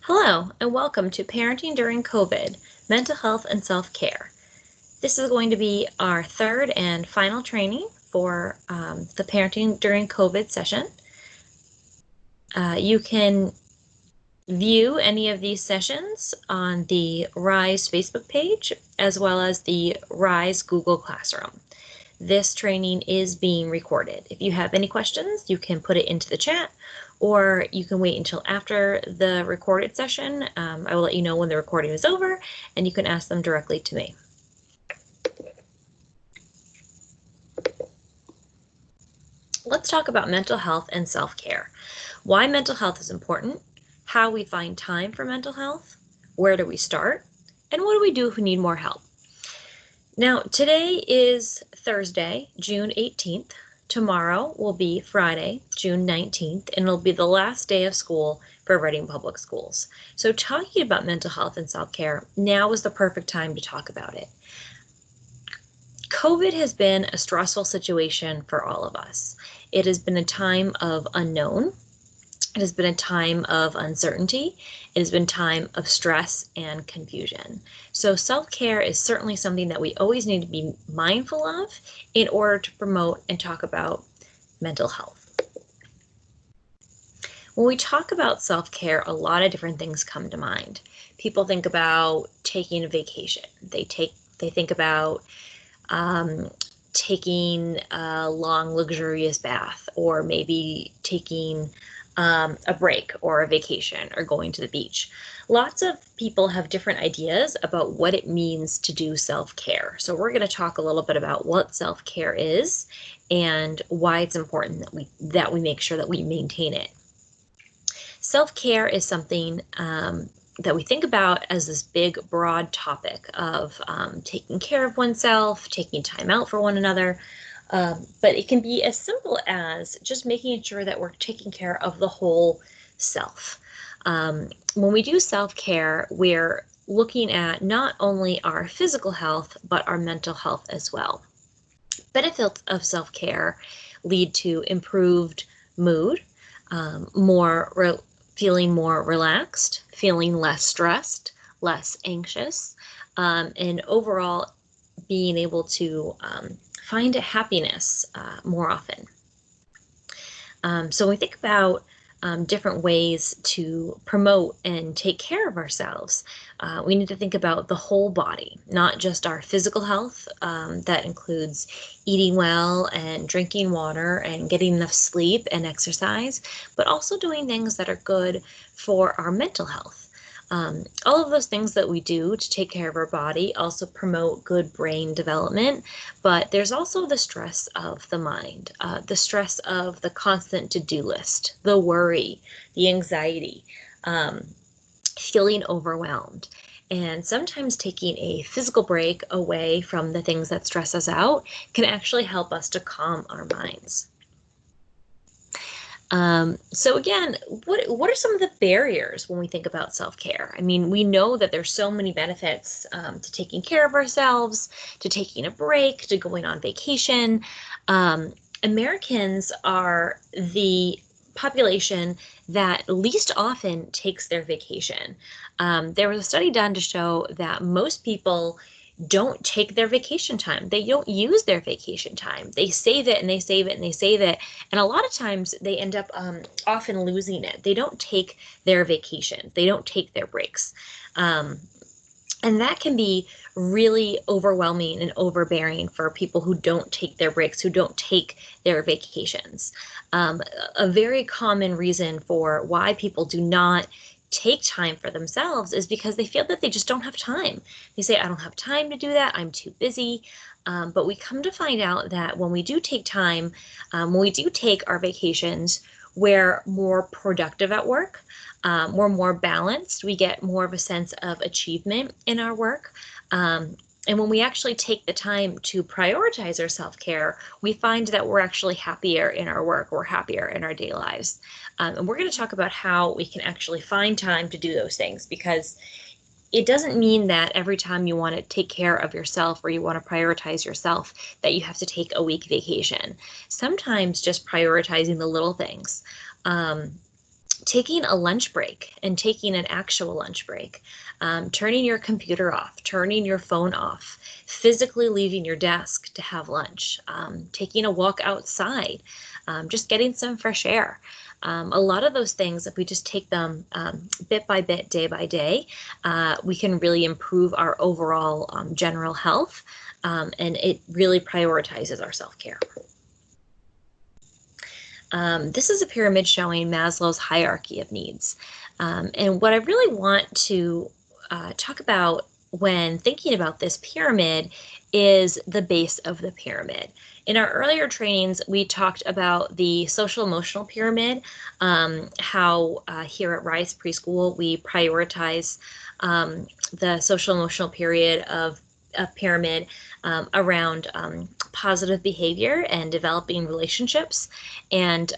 Hello, and welcome to Parenting During COVID, Mental Health and Self-Care. This is going to be our third and final training for the Parenting During COVID session. You can view any of these sessions on the RISE Facebook page, as well as the RISE Google Classroom. This training is being recorded. If you have any questions, you can put it into the chat, or you can wait until after the recorded session. I will let you know when the recording is over, and you can ask them directly to me. Let's talk about mental health and self-care. Why mental health is important, how we find time for mental health, where do we start, and what do we do if we need more help? Now, today is Thursday, June 18th. Tomorrow will be Friday, June 19th, and it'll be the last day of school for Reading Public Schools. So talking about mental health and self-care, now is the perfect time to talk about it. COVID has been a stressful situation for all of us. It has been a time of unknown. It has been a time of uncertainty. It has been a time of stress and confusion. So self-care is certainly something that we always need to be mindful of in order to promote and talk about mental health. When we talk about self-care, a lot of different things come to mind. People think about taking a vacation. They think about taking a long, luxurious bath, or maybe taking a break or a vacation or going to the beach. Lots of people have different ideas about what it means to do self-care. So we're going to talk a little bit about what self-care is and why it's important that we make sure that we maintain it. Self-care is something that we think about as this big, broad topic of taking care of oneself, taking time out for one another. But it can be as simple as just making sure that we're taking care of the whole self. When we do self-care, we're looking at not only our physical health, but our mental health as well. Benefits of self-care lead to improved mood, feeling more relaxed, feeling less stressed, less anxious, and overall being able to find happiness more often. So when we think about different ways to promote and take care of ourselves, we need to think about the whole body, not just our physical health. That includes eating well and drinking water and getting enough sleep and exercise, but also doing things that are good for our mental health. All of those things that we do to take care of our body also promote good brain development, but there's also the stress of the mind, the stress of the constant to-do list, the worry, the anxiety, feeling overwhelmed. And sometimes taking a physical break away from the things that stress us out can actually help us to calm our minds. So again, what are some of the barriers when we think about self-care? I mean, we know that there's so many benefits to taking care of ourselves, to taking a break, to going on vacation. Americans are the population that least often takes their vacation. There was a study done to show that most people don't take their vacation time. They don't use their vacation time. They save it and they save it and they save it. And a lot of times they end up often losing it. They don't take their vacation. They don't take their breaks. And that can be really overwhelming and overbearing for people who don't take their breaks, who don't take their vacations. A very common reason for why people do not take time for themselves is because they feel that they just don't have time. They say, I don't have time to do that. I'm too busy. But we come to find out that when we do take time, when we do take our vacations, we're more productive at work. We're more balanced. We get more of a sense of achievement in our work. And when we actually take the time to prioritize our self-care, we find that we're actually happier in our work, we're happier in our daily lives. And we're going to talk about how we can actually find time to do those things, because it doesn't mean that every time you want to take care of yourself or you want to prioritize yourself that you have to take a week vacation. Sometimes just prioritizing the little things. taking a lunch break and taking an actual lunch break, turning your computer off, turning your phone off, physically leaving your desk to have lunch, taking a walk outside, just getting some fresh air. A lot of those things, if we just take them bit by bit, day by day, we can really improve our overall general health, and it really prioritizes our self-care. This is a pyramid showing Maslow's hierarchy of needs. And what I really want to talk about when thinking about this pyramid is the base of the pyramid. In our earlier trainings, we talked about the social emotional pyramid, how here at Rise Preschool, we prioritize the social emotional period of a pyramid around positive behavior and developing relationships. And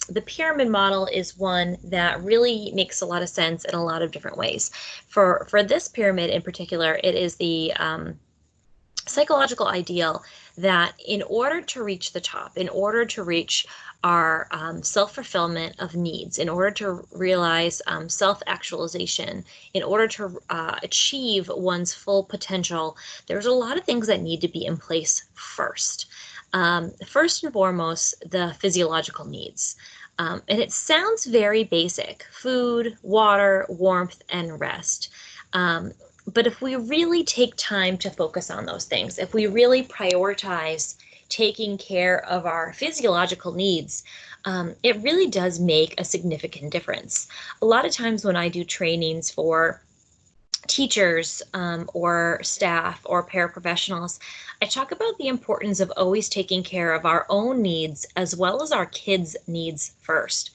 the pyramid model is one that really makes a lot of sense in a lot of different ways. For this pyramid in particular, it is the psychological ideal that in order to reach the top, in order to reach our self-fulfillment of needs, in order to realize self-actualization, in order to achieve one's full potential, there's a lot of things that need to be in place first. First and foremost, the physiological needs. And it sounds very basic: food, water, warmth, and rest. But if we really take time to focus on those things, if we really prioritize taking care of our physiological needs, it really does make a significant difference. A lot of times when I do trainings for teachers or staff or paraprofessionals, I talk about the importance of always taking care of our own needs as well as our kids' needs first.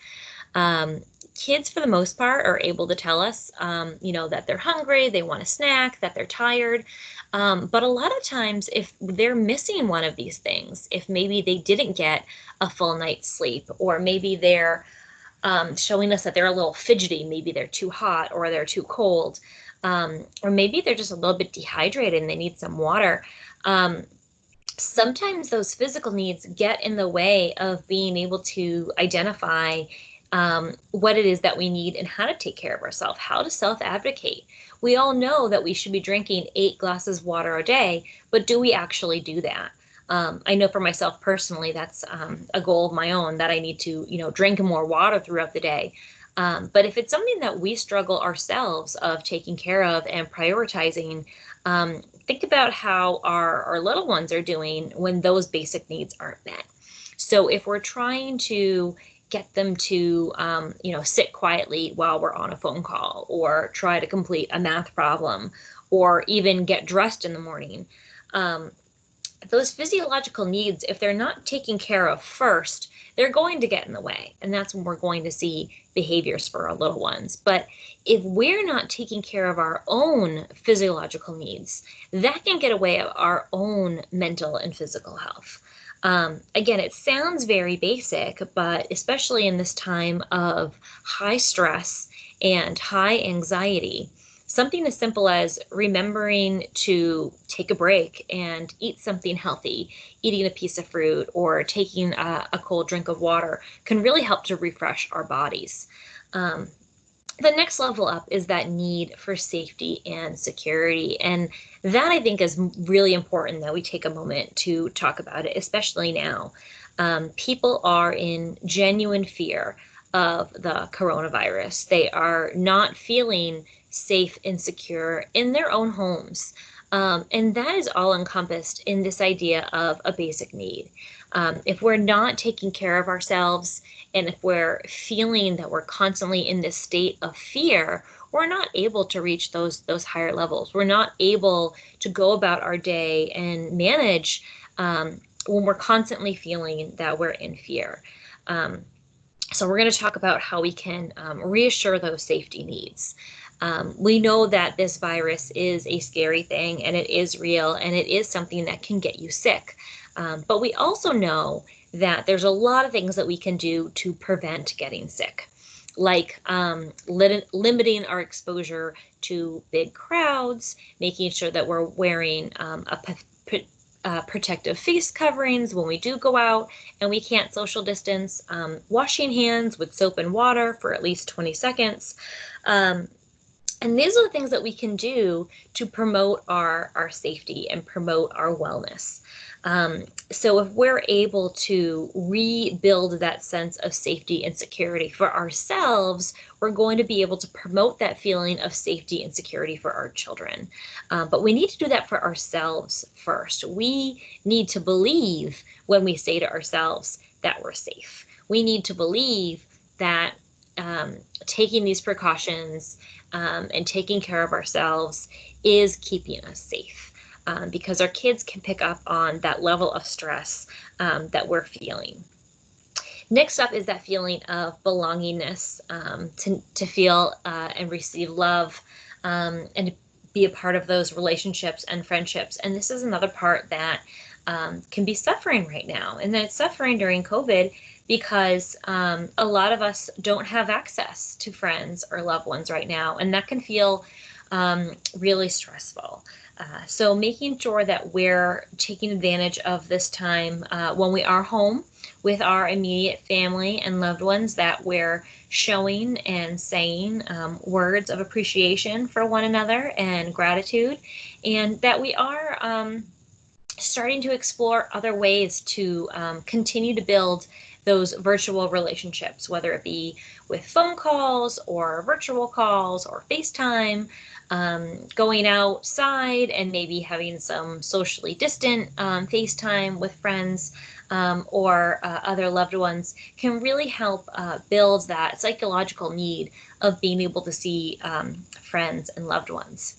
Kids, for the most part, are able to tell us, that they're hungry, they want a snack, that they're tired. But a lot of times, if they're missing one of these things, if maybe they didn't get a full night's sleep, or maybe they're showing us that they're a little fidgety, maybe they're too hot or they're too cold, or maybe they're just a little bit dehydrated and they need some water. Sometimes those physical needs get in the way of being able to identify what it is that we need and how to take care of ourselves, how to self-advocate. We all know that we should be drinking 8 glasses of water a day, but do we actually do that? I know for myself personally, that's a goal of my own, that I need to, drink more water throughout the day. But if it's something that we struggle ourselves of taking care of and prioritizing, think about how our little ones are doing when those basic needs aren't met. So if we're trying to get them to, sit quietly while we're on a phone call, or try to complete a math problem, or even get dressed in the morning, those physiological needs, if they're not taken care of first, they're going to get in the way. And that's when we're going to see behaviors for our little ones. But if we're not taking care of our own physiological needs, that can get away of our own mental and physical health. Again, it sounds very basic, but especially in this time of high stress and high anxiety, something as simple as remembering to take a break and eat something healthy, eating a piece of fruit, or taking a cold drink of water can really help to refresh our bodies. The next level up is that need for safety and security. And that, I think, is really important that we take a moment to talk about it, especially now. People are in genuine fear of the coronavirus. They are not feeling safe and secure in their own homes. And that is all encompassed in this idea of a basic need. If we're not taking care of ourselves, and if we're feeling that we're constantly in this state of fear, we're not able to reach those higher levels. We're not able to go about our day and manage when we're constantly feeling that we're in fear. So we're going to talk about how we can reassure those safety needs. We know that this virus is a scary thing, and it is real, and it is something that can get you sick. But we also know that there's a lot of things that we can do to prevent getting sick, like limiting our exposure to big crowds, making sure that we're wearing protective face coverings when we do go out and we can't social distance, washing hands with soap and water for at least 20 seconds. And these are the things that we can do to promote our safety and promote our wellness. So if we're able to rebuild that sense of safety and security for ourselves, we're going to be able to promote that feeling of safety and security for our children. But we need to do that for ourselves first. We need to believe when we say to ourselves that we're safe. We need to believe that taking these precautions and taking care of ourselves is keeping us safe. Because our kids can pick up on that level of stress that we're feeling. Next up is that feeling of belongingness, to feel and receive love, and be a part of those relationships and friendships. And this is another part that can be suffering right now. And then it's suffering during COVID because a lot of us don't have access to friends or loved ones right now. And that can feel really stressful. So making sure that we're taking advantage of this time when we are home with our immediate family and loved ones, that we're showing and saying words of appreciation for one another and gratitude, and that we are starting to explore other ways to continue to build those virtual relationships, whether it be with phone calls or virtual calls or FaceTime, going outside and maybe having some socially distant FaceTime with friends or other loved ones can really help build that psychological need of being able to see friends and loved ones.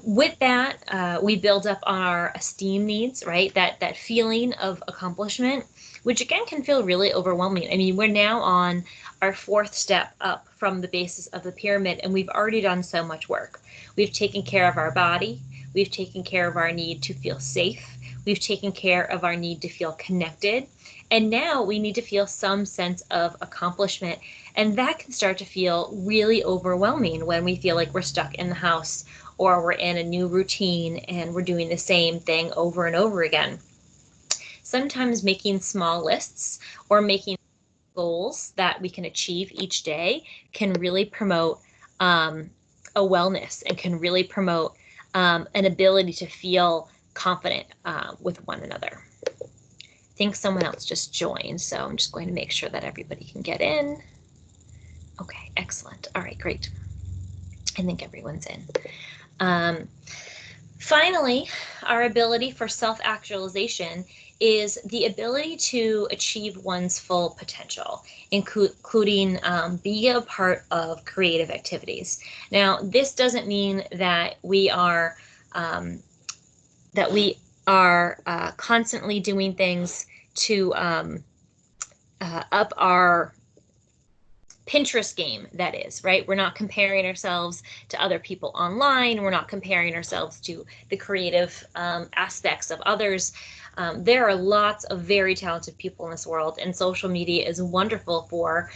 With that, we build up on our esteem needs, right? That feeling of accomplishment, which again can feel really overwhelming. I mean, we're now on our fourth step up from the basis of the pyramid, and we've already done so much work. We've taken care of our body. We've taken care of our need to feel safe. We've taken care of our need to feel connected. And now we need to feel some sense of accomplishment. And that can start to feel really overwhelming when we feel like we're stuck in the house or we're in a new routine and we're doing the same thing over and over again. Sometimes making small lists or making goals that we can achieve each day can really promote a wellness and can really promote an ability to feel confident with one another. I think someone else just joined, so I'm just going to make sure that everybody can get in. Okay, excellent. All right, great. I think everyone's in. Finally, our ability for self-actualization is the ability to achieve one's full potential, including being a part of creative activities. Now, this doesn't mean that we are constantly doing things to up our Pinterest game, that is, right? We're not comparing ourselves to other people online. We're not comparing ourselves to the creative aspects of others. There are lots of very talented people in this world, and social media is wonderful for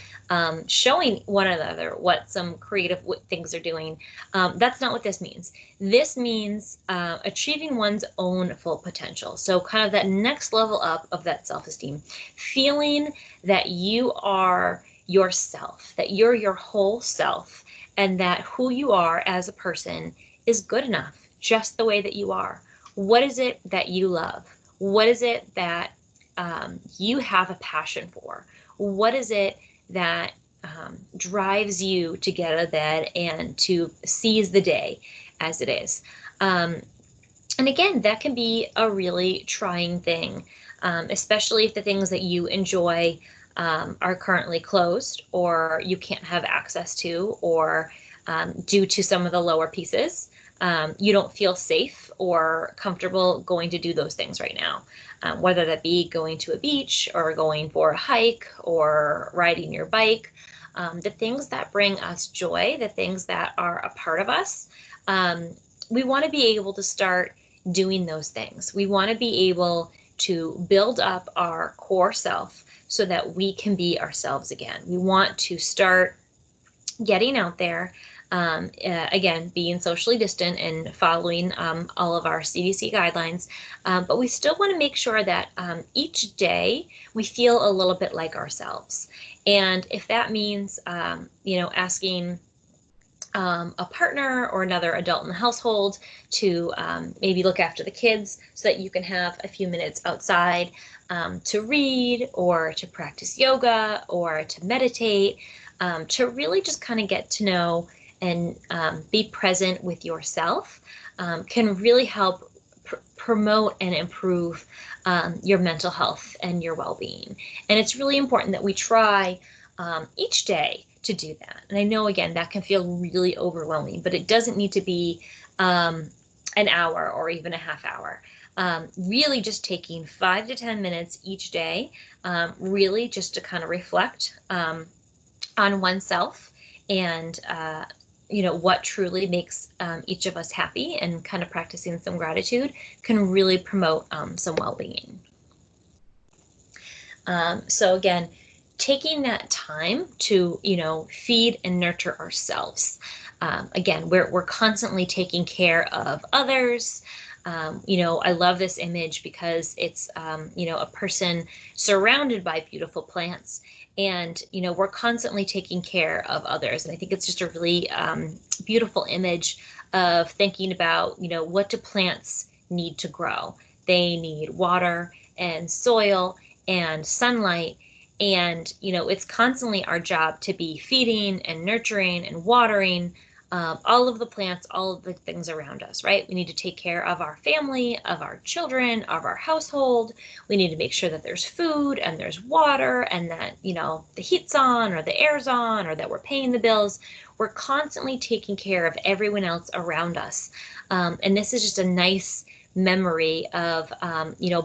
showing one another what some creative things are doing. That's not what this means. This means achieving one's own full potential. So kind of that next level up of that self-esteem, feeling that you are yourself, that you're your whole self, and that who you are as a person is good enough just the way that you are. What is it that you love? What is it that you have a passion for? What is it that drives you to get out of bed and to seize the day as it is? And again, that can be a really trying thing, especially if the things that you enjoy are currently closed, or you can't have access to, or due to some of the lower pieces, you don't feel safe or comfortable going to do those things right now, whether that be going to a beach or going for a hike or riding your bike. The things that bring us joy, the things that are a part of us, we want to be able to start doing those things. We want to be able to build up our core self so that we can be ourselves again. We want to start getting out there Again, being socially distant and following all of our CDC guidelines. But we still want to make sure that each day we feel a little bit like ourselves. And if that means, asking a partner or another adult in the household to maybe look after the kids so that you can have a few minutes outside to read or to practice yoga or to meditate, to really just kind of get to know and be present with yourself, can really help promote and improve your mental health and your well-being. And it's really important that we try each day to do that. And I know, again, that can feel really overwhelming, but it doesn't need to be an hour or even a half hour. Really just taking 5 to 10 minutes each day, really just to kind of reflect on oneself and what truly makes each of us happy, and kind of practicing some gratitude can really promote some well-being. So again, taking that time to, feed and nurture ourselves. Again, we're constantly taking care of others. I love this image because it's, a person surrounded by beautiful plants, and, we're constantly taking care of others. And I think it's just a really beautiful image of thinking about, what do plants need to grow? They need water and soil and sunlight. And, it's constantly our job to be feeding and nurturing and watering all of the plants, all of the things around us, right? We need to take care of our family, of our children, of our household. We need to make sure that there's food and there's water, and that, the heat's on or the air's on, or that we're paying the bills. We're constantly taking care of everyone else around us. And this is just a nice memory of,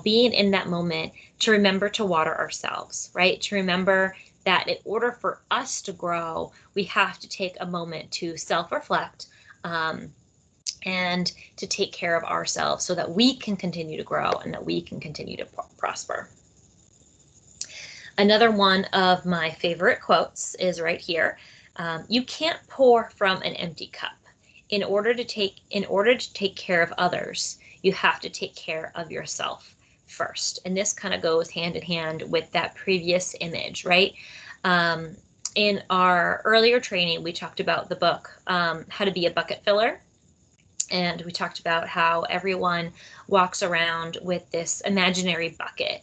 being in that moment to remember to water ourselves, right? To remember that in order for us to grow, we have to take a moment to self-reflect and to take care of ourselves so that we can continue to grow and that we can continue to prosper. Another one of my favorite quotes is right here. You can't pour from an empty cup. In order to take care of others, you have to take care of yourself first. And this kind of goes hand in hand with that previous image, right? In our earlier training, we talked about the book, How to Be a Bucket Filler. And we talked about how everyone walks around with this imaginary bucket.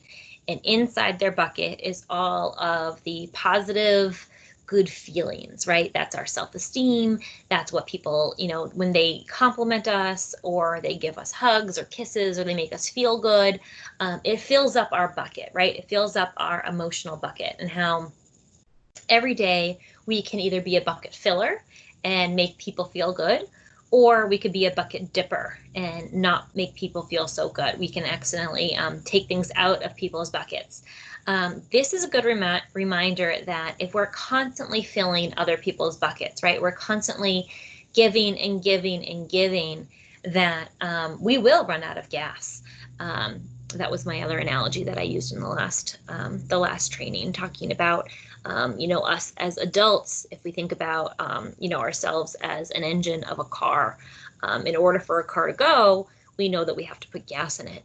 And inside their bucket is all of the positive, good feelings, right? That's our self-esteem. That's what people, when they compliment us or they give us hugs or kisses or they make us feel good, it fills up our bucket, right? It fills up our emotional bucket. And how every day we can either be a bucket filler and make people feel good, or we could be a bucket dipper and not make people feel so good. We can accidentally take things out of people's buckets. This is a good reminder that if we're constantly filling other people's buckets, right, we're constantly giving and giving and giving, that we will run out of gas. That was my other analogy that I used in the last training, talking about us as adults. If we think about ourselves as an engine of a car, in order for a car to go, we know that we have to put gas in it,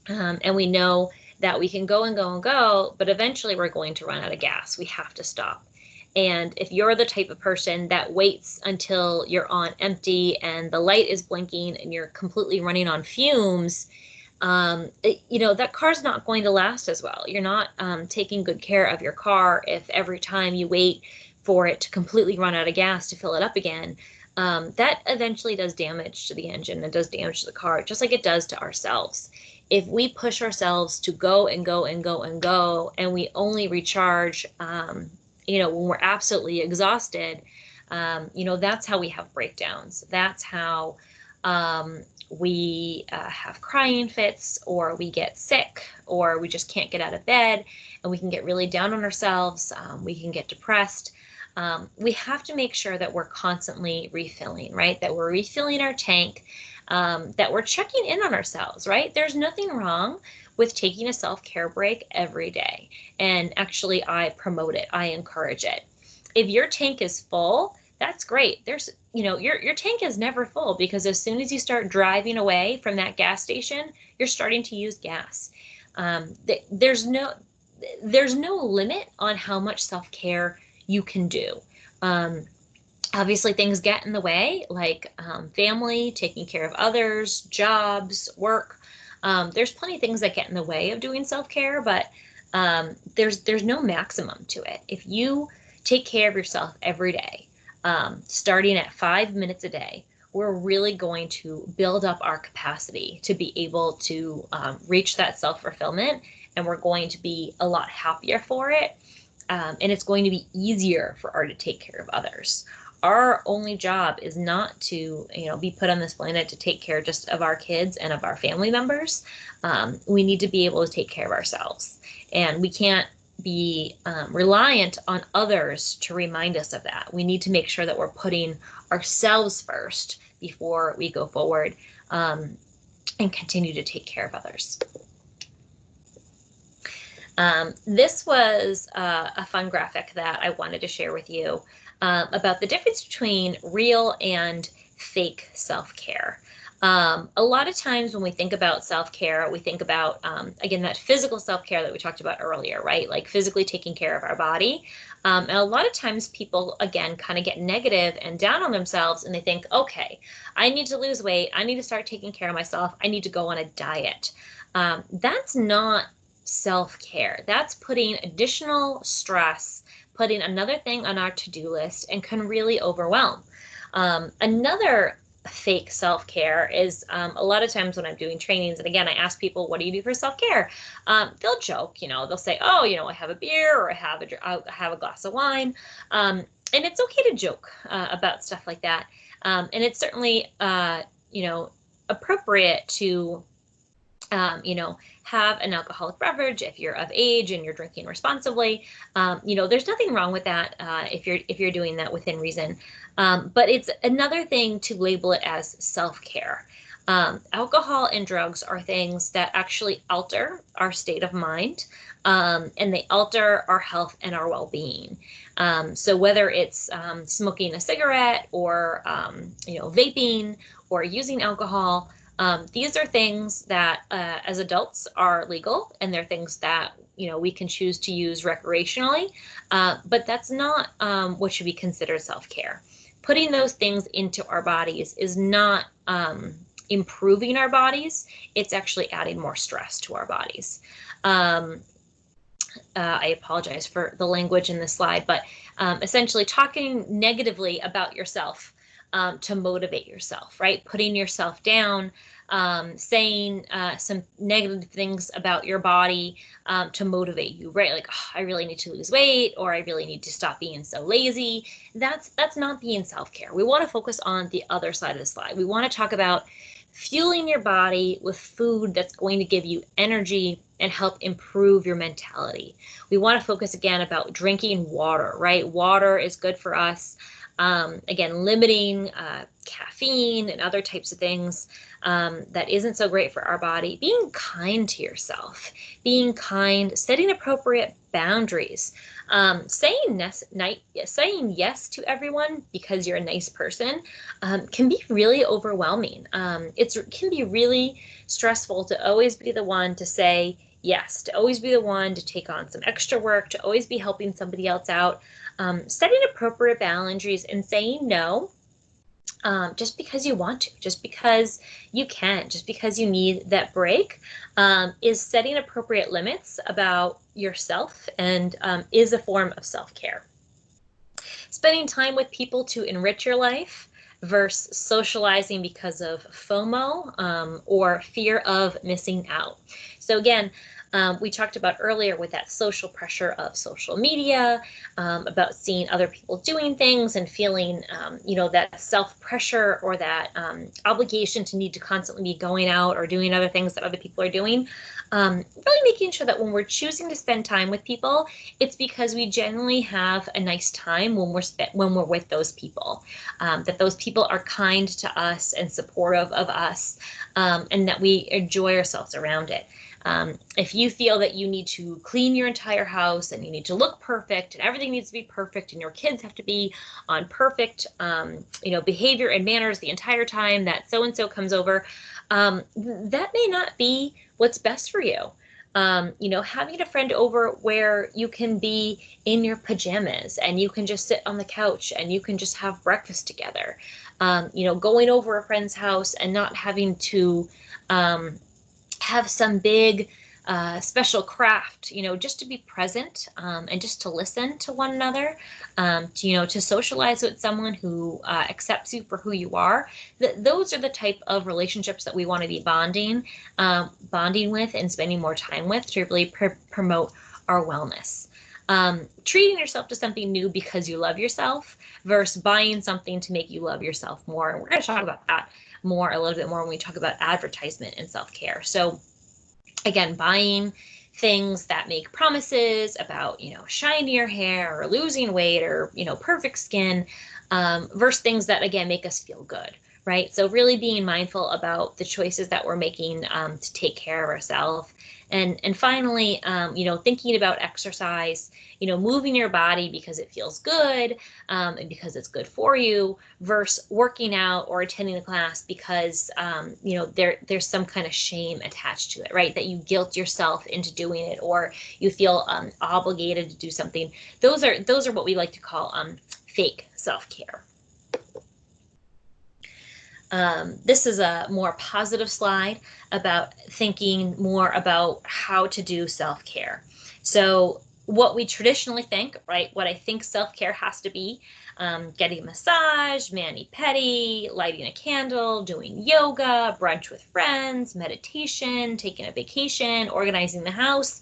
and we know that we can go and go and go, but eventually we're going to run out of gas. We have to stop. And if you're the type of person that waits until you're on empty and the light is blinking and you're completely running on fumes, that car's not going to last as well. You're not taking good care of your car if every time you wait for it to completely run out of gas to fill it up again. That eventually does damage to the engine and does damage to the car, just like it does to ourselves. If we push ourselves to go and go and go and go, and we only recharge, when we're absolutely exhausted, that's how we have breakdowns. That's how we have crying fits, or we get sick, or we just can't get out of bed, and we can get really down on ourselves. We can get depressed. We have to make sure that we're constantly refilling, right? That we're refilling our tank, that we're checking in on ourselves, right? There's nothing wrong with taking a self-care break every day. And actually, I promote it. I encourage it. If your tank is full, that's great. There's, your tank is never full, because as soon as you start driving away from that gas station, you're starting to use gas. There's no limit on how much self-care you can do. Obviously, things get in the way, like family, taking care of others, jobs, work. There's plenty of things that get in the way of doing self-care, but there's no maximum to it. If you take care of yourself every day, starting at 5 minutes a day, we're really going to build up our capacity to be able to reach that self-fulfillment, and we're going to be a lot happier for it. And it's going to be easier for our to take care of others. Our only job is not to, be put on this planet to take care just of our kids and of our family members. We need to be able to take care of ourselves, and we can't be reliant on others to remind us of that. We need to make sure that we're putting ourselves first before we go forward and continue to take care of others. This was a fun graphic that I wanted to share with you about the difference between real and fake self-care. A lot of times when we think about self-care, we think about, again, that physical self-care that we talked about earlier, right? Like physically taking care of our body. And a lot of times people, again, kind of get negative and down on themselves, and they think, okay, I need to lose weight. I need to start taking care of myself. I need to go on a diet. That's not self-care. That's putting additional stress, putting another thing on our to-do list, and can really overwhelm. Another fake self-care is a lot of times when I'm doing trainings, and again, I ask people, what do you do for self-care? They'll joke, they'll say, oh, I have a beer, or I have a glass of wine. And it's okay to joke about stuff like that. And it's certainly, appropriate to, have an alcoholic beverage if you're of age and you're drinking responsibly. There's nothing wrong with that if you're doing that within reason. But it's another thing to label it as self-care. Alcohol and drugs are things that actually alter our state of mind, and they alter our health and our well-being. So whether it's smoking a cigarette, or vaping, or using alcohol, these are things that as adults are legal, and they're things that we can choose to use recreationally, but that's not what should be considered self-care. Putting those things into our bodies is not improving our bodies. It's actually adding more stress to our bodies. I apologize for the language in this slide, but essentially talking negatively about yourself to motivate yourself, right? Putting yourself down, saying some negative things about your body to motivate you, right? Like, oh, I really need to lose weight, or I really need to stop being so lazy. That's not being self-care. We want to focus on the other side of the slide. We want to talk about fueling your body with food that's going to give you energy and help improve your mentality. We want to focus again about drinking water, right? Water is good for us. Again, limiting caffeine and other types of things that isn't so great for our body. Being kind to yourself, being kind, setting appropriate boundaries, saying yes to everyone because you're a nice person can be really overwhelming. It can be really stressful to always be the one to say yes, to always be the one to take on some extra work, to always be helping somebody else out. Setting appropriate boundaries and saying no just because you want to, just because you can, just because you need that break, is setting appropriate limits about yourself, and is a form of self-care. Spending time with people to enrich your life versus socializing because of FOMO or fear of missing out. So again, we talked about earlier with that social pressure of social media, about seeing other people doing things and feeling, that self-pressure or that obligation to need to constantly be going out or doing other things that other people are doing. Really making sure that when we're choosing to spend time with people, it's because we generally have a nice time when we're with those people, that those people are kind to us and supportive of us, and that we enjoy ourselves around it. If you feel that you need to clean your entire house and you need to look perfect and everything needs to be perfect and your kids have to be on perfect, behavior and manners the entire time that so-and-so comes over, that may not be what's best for you. Having a friend over where you can be in your pajamas and you can just sit on the couch and you can just have breakfast together. Going over a friend's house and not having to have some big special craft, just to be present and just to listen to one another, to socialize with someone who accepts you for who you are. Those are the type of relationships that we want to be bonding with and spending more time with to really promote our wellness. Treating yourself to something new because you love yourself versus buying something to make you love yourself more. And we're going to talk about that a little bit more when we talk about advertisement and self-care. So again, buying things that make promises about, shinier hair or losing weight or, perfect skin, versus things that, again, make us feel good, right? So really being mindful about the choices that we're making to take care of ourselves. And finally, thinking about exercise, moving your body because it feels good and because it's good for you versus working out or attending the class because, there's some kind of shame attached to it, right? That you guilt yourself into doing it or you feel obligated to do something. Those are what we like to call fake self-care. This is a more positive slide about thinking more about how to do self-care. So what we traditionally think, right, what I think self-care has to be, getting a massage, mani-pedi, lighting a candle, doing yoga, brunch with friends, meditation, taking a vacation, organizing the house.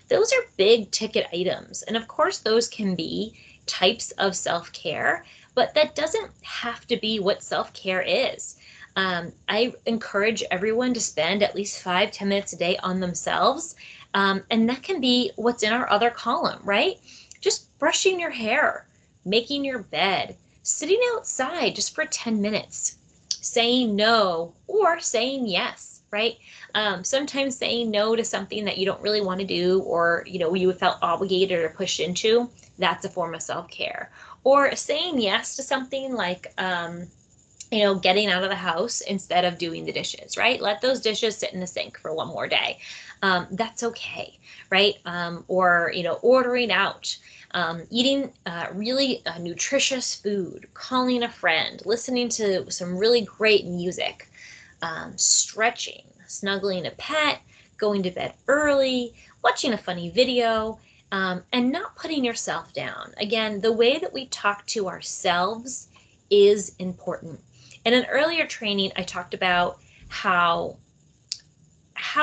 Those are big ticket items. And of course, those can be types of self-care, but that doesn't have to be what self-care is. I encourage everyone to spend at least 5-10 minutes a day on themselves. And that can be what's in our other column, right? Just brushing your hair, making your bed, sitting outside just for 10 minutes, saying no or saying yes, right? Sometimes saying no to something that you don't really want to do or, you felt obligated or pushed into, that's a form of self-care. Or saying yes to something like, getting out of the house instead of doing the dishes, right? Let those dishes sit in the sink for one more day. That's okay, right? Or, ordering out, eating really nutritious food, calling a friend, listening to some really great music, stretching, snuggling a pet, going to bed early, watching a funny video, and not putting yourself down. Again, the way that we talk to ourselves is important. In an earlier training, I talked about how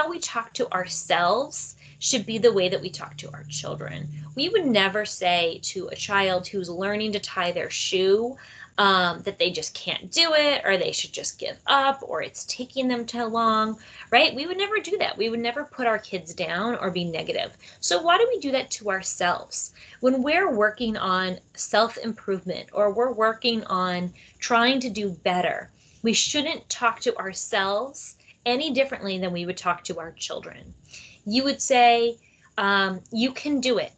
we talk to ourselves should be the way that we talk to our children. We would never say to a child who's learning to tie their shoe that they just can't do it or they should just give up or it's taking them too long, right? We would never do that. We would never put our kids down or be negative. So why do we do that to ourselves? When we're working on self-improvement or we're working on trying to do better, we shouldn't talk to ourselves any differently than we would talk to our children. You would say, you can do it,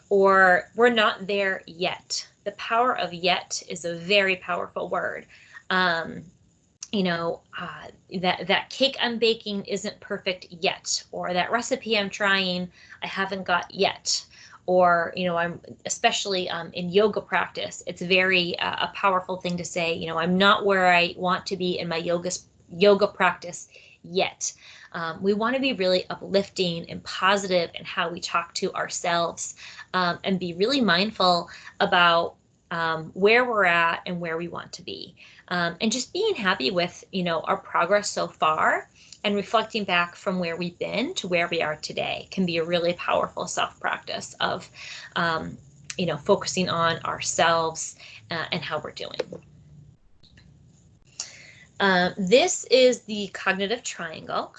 or we're not there yet. The power of yet is a very powerful word. That cake I'm baking isn't perfect yet, or that recipe I'm trying, I haven't got yet. Or, I'm especially in yoga practice, it's very a powerful thing to say, I'm not where I want to be in my yoga practice yet. We want to be really uplifting and positive in how we talk to ourselves and be really mindful about where we're at and where we want to be. And just being happy with, our progress so far and reflecting back from where we've been to where we are today can be a really powerful self-practice of, focusing on ourselves and how we're doing. This is the cognitive triangle.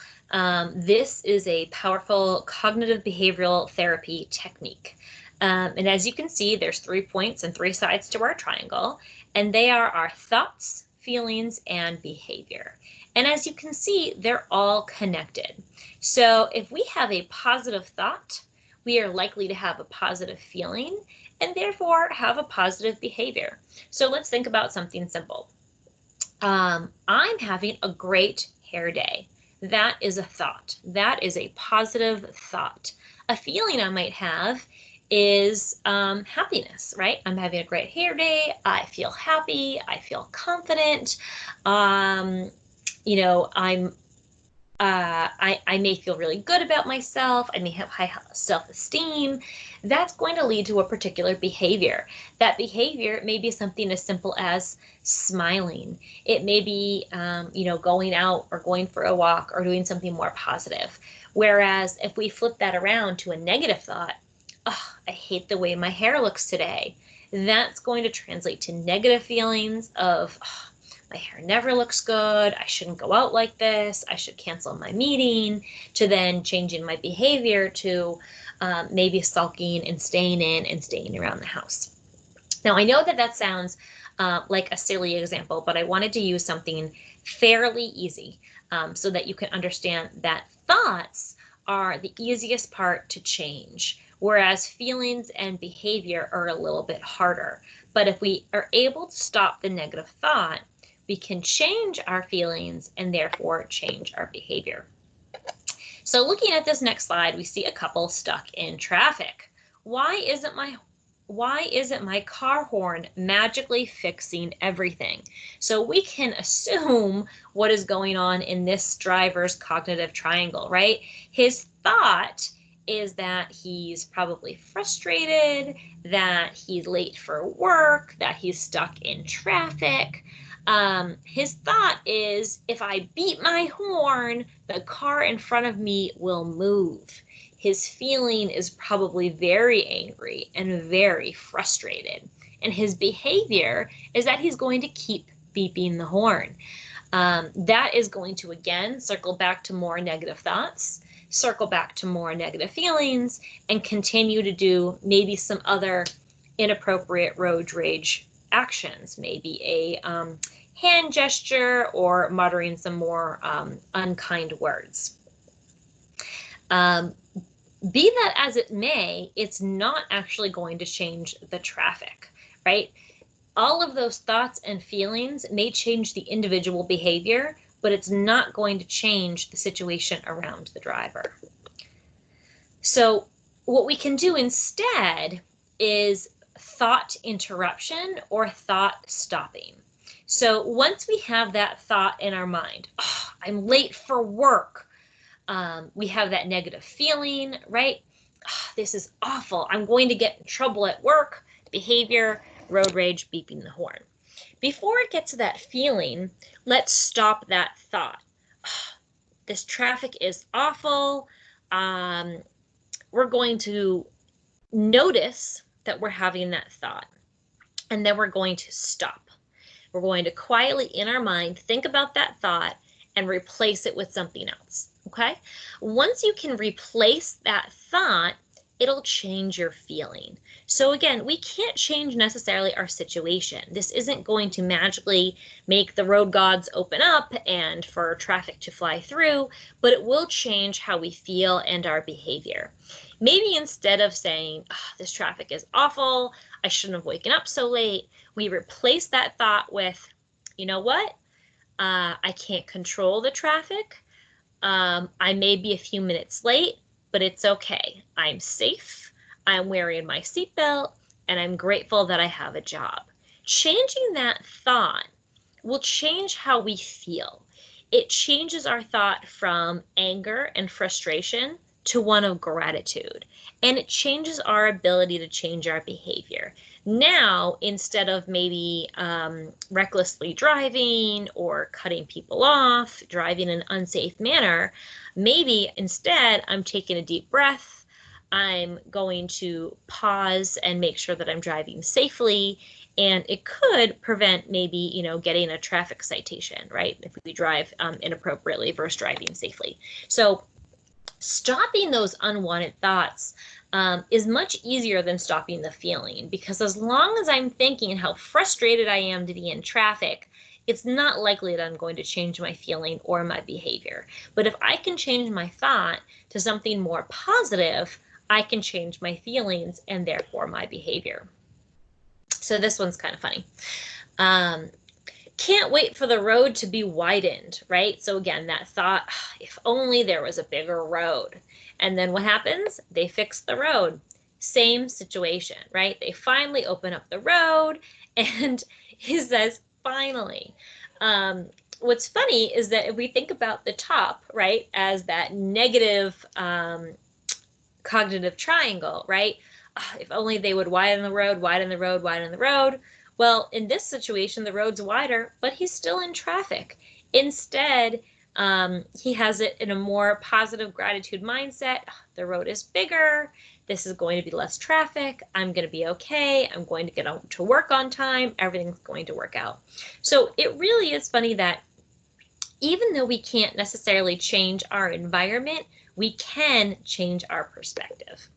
This is a powerful cognitive behavioral therapy technique. And as you can see, there's 3 points and 3 sides to our triangle, and they are our thoughts, feelings, and behavior. And as you can see, they're all connected. So if we have a positive thought, we are likely to have a positive feeling and therefore have a positive behavior. So let's think about something simple. I'm having a great hair day. That is a thought. That is a positive thought. A feeling I might have is happiness, right? I'm having a great hair day. I feel happy. I feel confident. You know, I may feel really good about myself. I may have high self-esteem. That's going to lead to a particular behavior. That behavior may be something as simple as smiling. It may be, you know, going out or going for a walk or doing something more positive. Whereas if we flip that around to a negative thought, oh, I hate the way my hair looks today. That's going to translate to negative feelings of, oh, my hair never looks good. I shouldn't go out like this. I should cancel my meeting, to then changing my behavior to maybe sulking and staying in and staying around the house. Now, I know that that sounds like a silly example, but I wanted to use something fairly easy so that you can understand that thoughts are the easiest part to change, whereas feelings and behavior are a little bit harder. But if we are able to stop the negative thought, we can change our feelings and therefore change our behavior. So looking at this next slide, we see a couple stuck in traffic. Why isn't my car horn magically fixing everything? So we can assume what is going on in this driver's cognitive triangle, right? His thought is that he's probably frustrated, that he's late for work, that he's stuck in traffic. His thought is, if I beat my horn, the car in front of me will move. His feeling is probably very angry and very frustrated. And his behavior is that he's going to keep beeping the horn. That is going to, again, circle back to more negative thoughts, circle back to more negative feelings, and continue to do maybe some other inappropriate road rage actions, maybe a hand gesture or muttering some more unkind words. Be that as it may, it's not actually going to change the traffic, right? All of those thoughts and feelings may change the individual behavior, but it's not going to change the situation around the driver. So what we can do instead is thought interruption or thought stopping. So once we have that thought in our mind, oh, I'm late for work, we have that negative feeling, right? Oh, this is awful. I'm going to get in trouble at work. Behavior, road rage, beeping the horn. Before it gets to that feeling, let's stop that thought. Oh, this traffic is awful. We're going to notice that we're having that thought, and then we're going to stop. We're going to quietly in our mind think about that thought and replace it with something else, okay? Once you can replace that thought, it'll change your feeling. So again, we can't change necessarily our situation. This isn't going to magically make the road gods open up and for traffic to fly through, but it will change how we feel and our behavior. Maybe instead of saying, oh, this traffic is awful, I shouldn't have waken up so late, we replace that thought with, you know what? I can't control the traffic. I may be a few minutes late, but it's okay. I'm safe. I'm wearing my seatbelt, and I'm grateful that I have a job. Changing that thought will change how we feel. It changes our thought from anger and frustration to one of gratitude, and it changes our ability to change our behavior. Now, instead of maybe recklessly driving or cutting people off, driving in an unsafe manner, maybe instead I'm taking a deep breath, I'm going to pause and make sure that I'm driving safely, and it could prevent maybe, you know, getting a traffic citation, right? If we drive inappropriately versus driving safely. So stopping those unwanted thoughts is much easier than stopping the feeling, because as long as I'm thinking how frustrated I am to be in traffic, it's not likely that I'm going to change my feeling or my behavior. But if I can change my thought to something more positive, I can change my feelings and therefore my behavior. So this one's kind of funny. Can't wait for the road to be widened, right? So again, that thought, if only there was a bigger road. And then what happens? They fix the road. Same situation, right? They finally open up the road, and he says, finally. What's funny is that if we think about the top, right, as that negative cognitive triangle, right? If only they would widen the road, widen the road, widen the road. Well, in this situation, the road's wider, but he's still in traffic. Instead, he has it in a more positive gratitude mindset. The road is bigger. This is going to be less traffic. I'm going to be okay. I'm going to get out to work on time. Everything's going to work out. So it really is funny that even though we can't necessarily change our environment, we can change our perspective.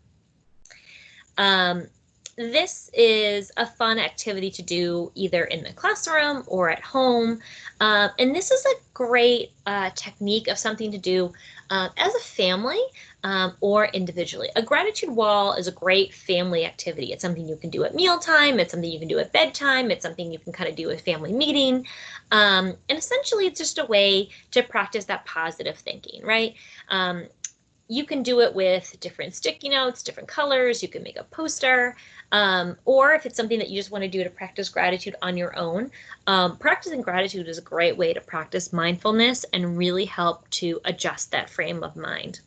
This is a fun activity to do either in the classroom or at home. And this is a great technique of something to do as a family or individually. A gratitude wall is a great family activity. It's something you can do at mealtime. It's something you can do at bedtime. It's something you can kind of do at family meeting. And essentially, it's just a way to practice that positive thinking, right? You can do it with different sticky notes, different colors. You can make a poster. Or if it's something that you just want to do to practice gratitude on your own, practicing gratitude is a great way to practice mindfulness and really help to adjust that frame of mind.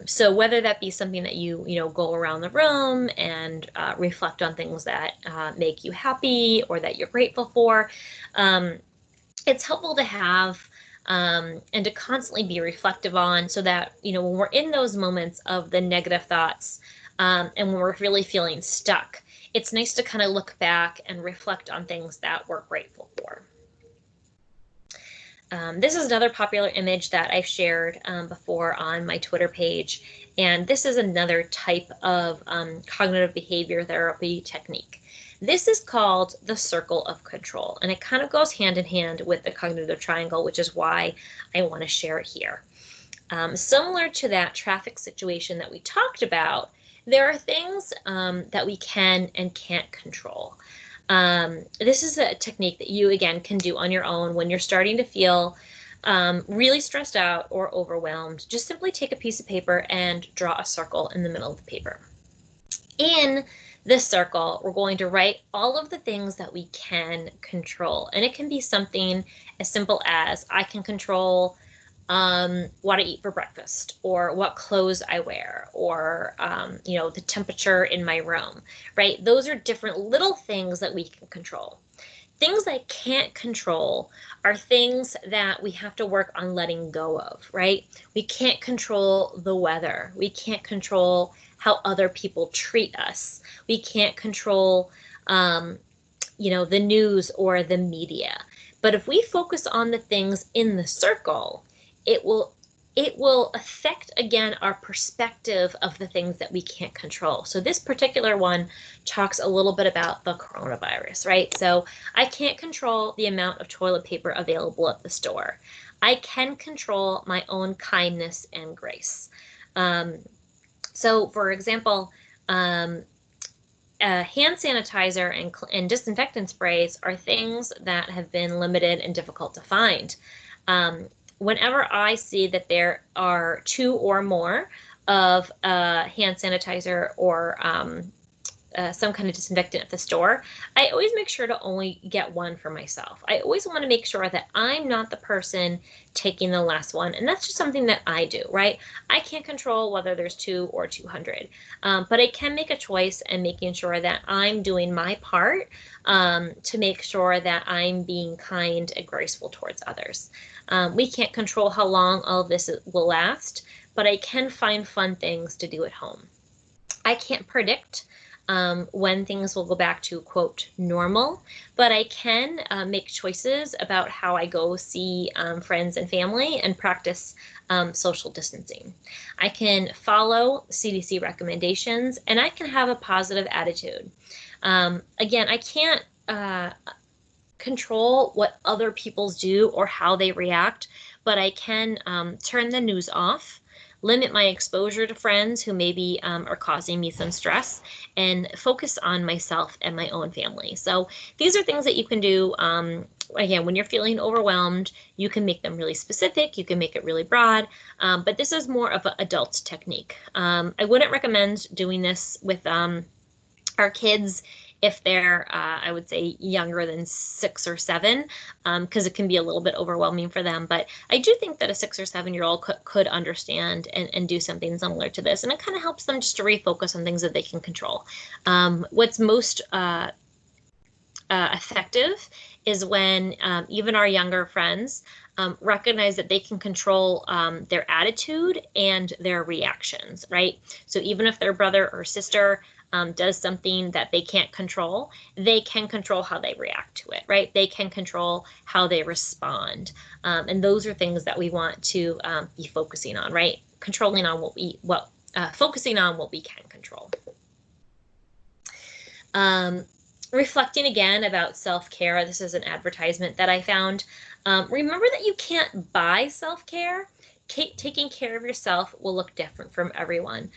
So whether that be something that you go around the room and reflect on things that make you happy or that you're grateful for, it's helpful to have and to constantly be reflective on, so that when we're in those moments of the negative thoughts and when we're really feeling stuck, it's nice to kind of look back and reflect on things that we're grateful for. This is another popular image that I've shared before on my Twitter page, and this is another type of cognitive behavior therapy technique. This is called the circle of control, and it kind of goes hand in hand with the cognitive triangle, which is why I want to share it here. Similar to that traffic situation that we talked about, there are things that we can and can't control. This is a technique that you, again, can do on your own when you're starting to feel really stressed out or overwhelmed. Just simply take a piece of paper and draw a circle in the middle of the paper. In this circle, we're going to write all of the things that we can control. And it can be something as simple as I can control what I eat for breakfast, or what clothes I wear, or the temperature in my room, right? Those are different little things that we can control. Things I can't control are things that we have to work on letting go of, right? We can't control the weather. We can't control how other people treat us. We can't control, the news or the media. But if we focus on the things in the circle, it will affect, again, our perspective of the things that we can't control. So this particular one talks a little bit about the coronavirus, right? So I can't control the amount of toilet paper available at the store. I can control my own kindness and grace. So for example, hand sanitizer and disinfectant sprays are things that have been limited and difficult to find. Whenever I see that there are 2 or more of hand sanitizer or some kind of disinfectant at the store, I always make sure to only get one for myself. I always want to make sure that I'm not the person taking the last one, and that's just something that I do, right? I can't control whether there's 2 or 200, but I can make a choice and making sure that I'm doing my part to make sure that I'm being kind and graceful towards others. We can't control how long all of this will last, but I can find fun things to do at home. I can't predict when things will go back to, quote, normal, but I can make choices about how I go see friends and family and practice social distancing. I can follow CDC recommendations, and I can have a positive attitude. Again, I can't control what other people do or how they react, but I can turn the news off, limit my exposure to friends who maybe are causing me some stress, and focus on myself and my own family. So these are things that you can do. Again, when you're feeling overwhelmed, you can make them really specific, you can make it really broad, but this is more of an adult technique. I wouldn't recommend doing this with our kids if they're, I would say, younger than 6 or 7, because it can be a little bit overwhelming for them. But I do think that a 6 or 7-year-old could understand and do something similar to this. And it kind of helps them just to refocus on things that they can control. What's most effective is when even our younger friends recognize that they can control their attitude and their reactions, right? So even if their brother or sister does something that they can't control, they can control how they react to it, right? They can control how they respond. And those are things that we want to be focusing on, right? Controlling on focusing on what we can control. Reflecting again about self-care. This is an advertisement that I found. Remember that you can't buy self-care. Taking care of yourself will look different from everyone.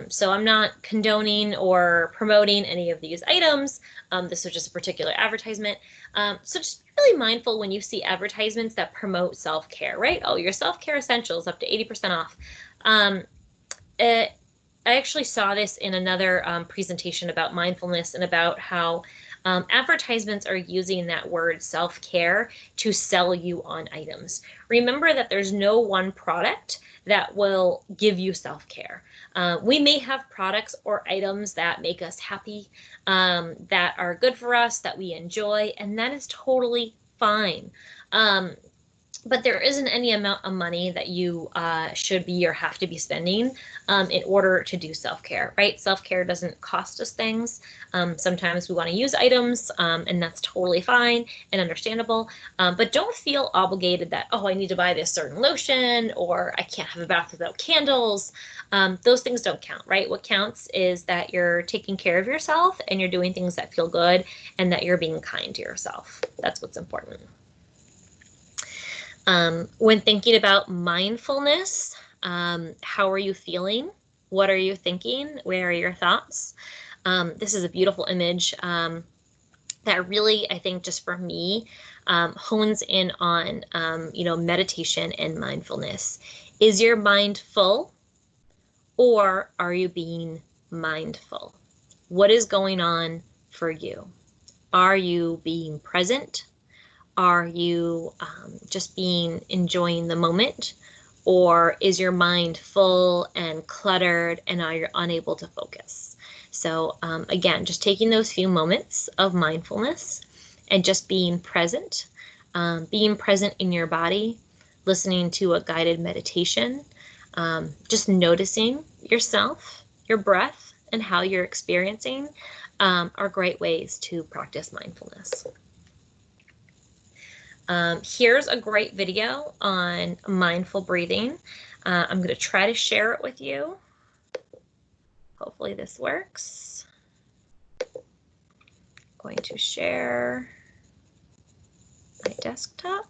So I'm not condoning or promoting any of these items. This was just a particular advertisement. So just be really mindful when you see advertisements that promote self-care, right? Oh, your self-care essentials up to 80% off. I actually saw this in another presentation about mindfulness and about how advertisements are using that word self-care to sell you on items. Remember that there's no one product that will give you self-care. We may have products or items that make us happy, that are good for us, that we enjoy, and that is totally fine. But there isn't any amount of money that you should be or have to be spending in order to do self-care, right? Self-care doesn't cost us things. Sometimes we want to use items, and that's totally fine and understandable. But don't feel obligated that, oh, I need to buy this certain lotion, or I can't have a bath without candles. Those things don't count, right? What counts is that you're taking care of yourself and you're doing things that feel good and that you're being kind to yourself. That's what's important. When thinking about mindfulness, how are you feeling? What are you thinking? Where are your thoughts? This is a beautiful image that really, I think, just for me, hones in on, meditation and mindfulness. Is your mind full, or are you being mindful? What is going on for you? Are you being present? Are you just enjoying the moment? Or is your mind full and cluttered and now you're unable to focus? So again, just taking those few moments of mindfulness and just being present in your body, listening to a guided meditation, just noticing yourself, your breath, and how you're experiencing are great ways to practice mindfulness. Here's a great video on mindful breathing. I'm going to try to share it with you. Hopefully this works. Going to share my desktop.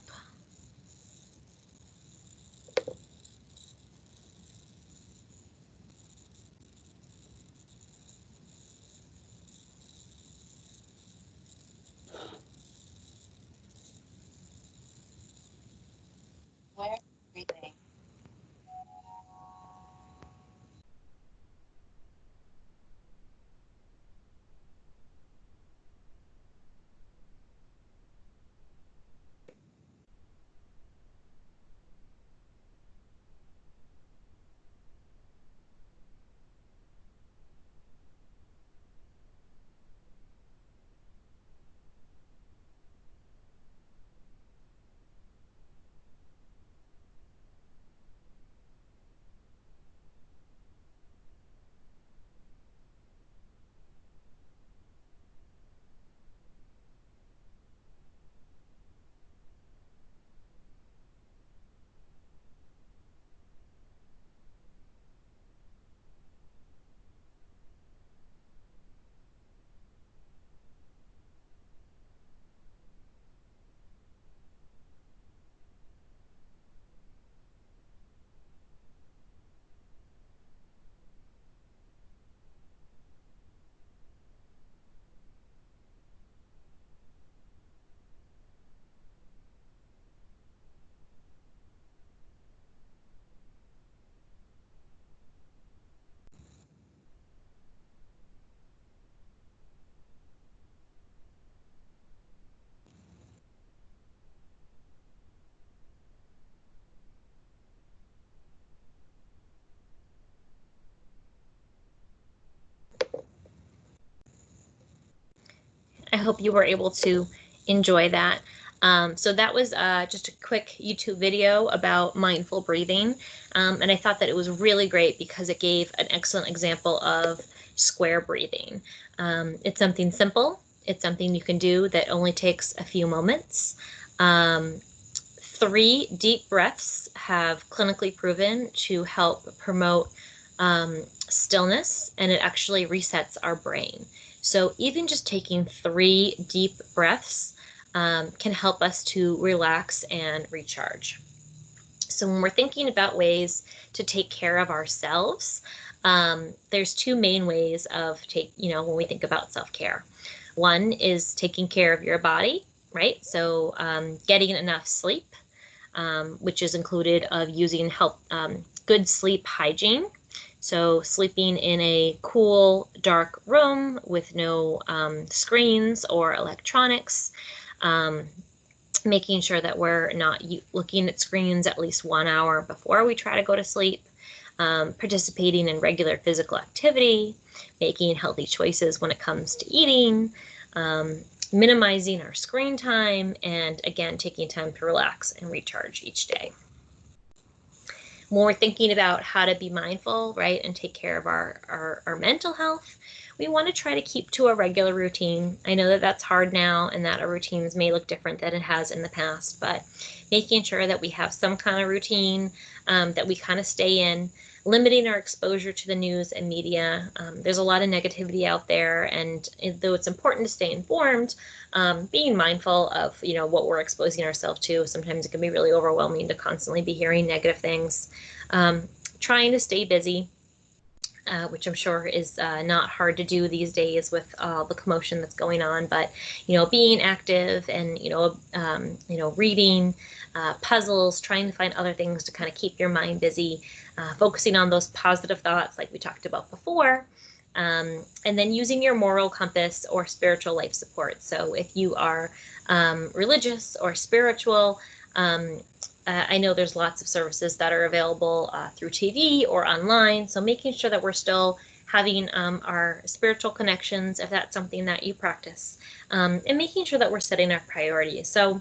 Where everything. I hope you were able to enjoy that. So that was just a quick YouTube video about mindful breathing. And I thought that it was really great because it gave an excellent example of square breathing. It's something simple. It's something you can do that only takes a few moments. 3 deep breaths have clinically proven to help promote stillness, and it actually resets our brain. So even just taking 3 deep breaths can help us to relax and recharge. So when we're thinking about ways to take care of ourselves, there's 2 main ways of when we think about self-care. One is taking care of your body, right? So getting enough sleep, which is included of using good sleep hygiene. So sleeping in a cool, dark room with no screens or electronics, making sure that we're not looking at screens at least 1 hour before we try to go to sleep, participating in regular physical activity, making healthy choices when it comes to eating, minimizing our screen time, and again, taking time to relax and recharge each day. When we're thinking about how to be mindful, right, and take care of our mental health, we want to try to keep to a regular routine. I know that that's hard now and that our routines may look different than it has in the past, but making sure that we have some kind of routine that we kind of stay in, limiting our exposure to the news and media. There's a lot of negativity out there, and though it's important to stay informed, being mindful of what we're exposing ourselves to. Sometimes it can be really overwhelming to constantly be hearing negative things. Trying to stay busy, which I'm sure is not hard to do these days with all the commotion that's going on. But being active and reading, puzzles, trying to find other things to kind of keep your mind busy, focusing on those positive thoughts like we talked about before. And then using your moral compass or spiritual life support. So if you are religious or spiritual, I know there's lots of services that are available through TV or online. So making sure that we're still having our spiritual connections, if that's something that you practice, and making sure that we're setting our priorities. So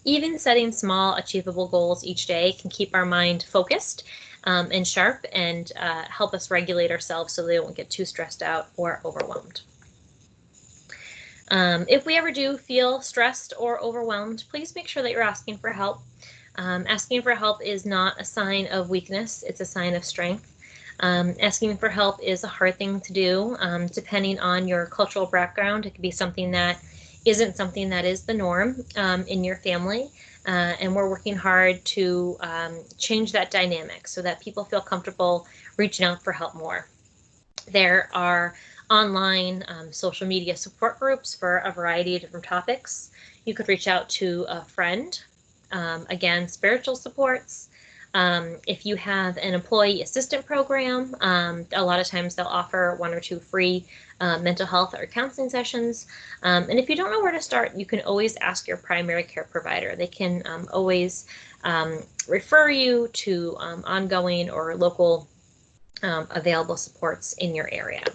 even setting small, achievable goals each day can keep our mind focused and sharp, and help us regulate ourselves so they don't get too stressed out or overwhelmed. If we ever do feel stressed or overwhelmed, please make sure that you're asking for help. Asking for help is not a sign of weakness, it's a sign of strength. Asking for help is a hard thing to do. Depending on your cultural background, it could be something that isn't something that is the norm in your family. And we're working hard to change that dynamic so that people feel comfortable reaching out for help more. There are online social media support groups for a variety of different topics. You could reach out to a friend. Again, spiritual supports. If you have an employee assistant program, a lot of times they'll offer 1 or 2 free mental health or counseling sessions. And if you don't know where to start, you can always ask your primary care provider. They can always refer you to ongoing or local available supports in your area.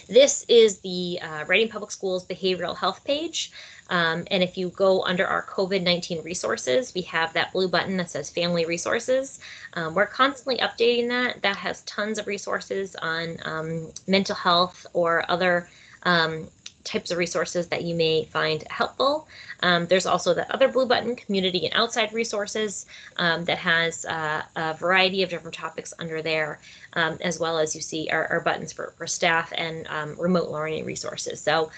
This is the Reading Public Schools behavioral health page. And if you go under our COVID-19 resources, we have that blue button that says Family Resources. We're constantly updating that. That has tons of resources on mental health or other types of resources that you may find helpful. There's also the other blue button, Community and Outside Resources, that has a variety of different topics under there, as well as you see our buttons for staff and remote learning resources. So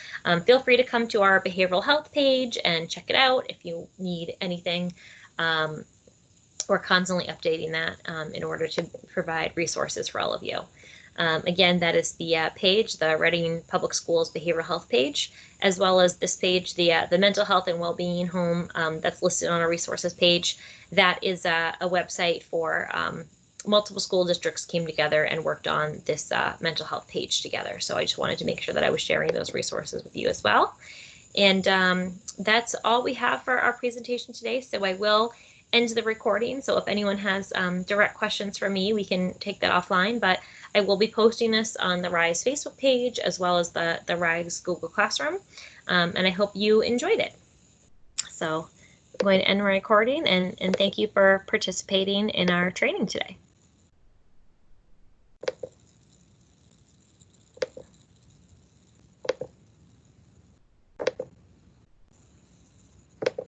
feel free to come to our behavioral health page and check it out if you need anything. We're constantly updating that in order to provide resources for all of you. Again, that is the page, the Reading Public Schools Behavioral Health page, as well as this page, the Mental Health and Wellbeing Home that's listed on our resources page. That is a website for multiple school districts came together and worked on this mental health page together. So I just wanted to make sure that I was sharing those resources with you as well. And that's all we have for our presentation today. So I will end the recording. So if anyone has direct questions for me, we can take that offline. But I will be posting this on the RISE Facebook page as well as the RISE Google Classroom, and I hope you enjoyed it. So I'm going to end my recording and thank you for participating in our training today.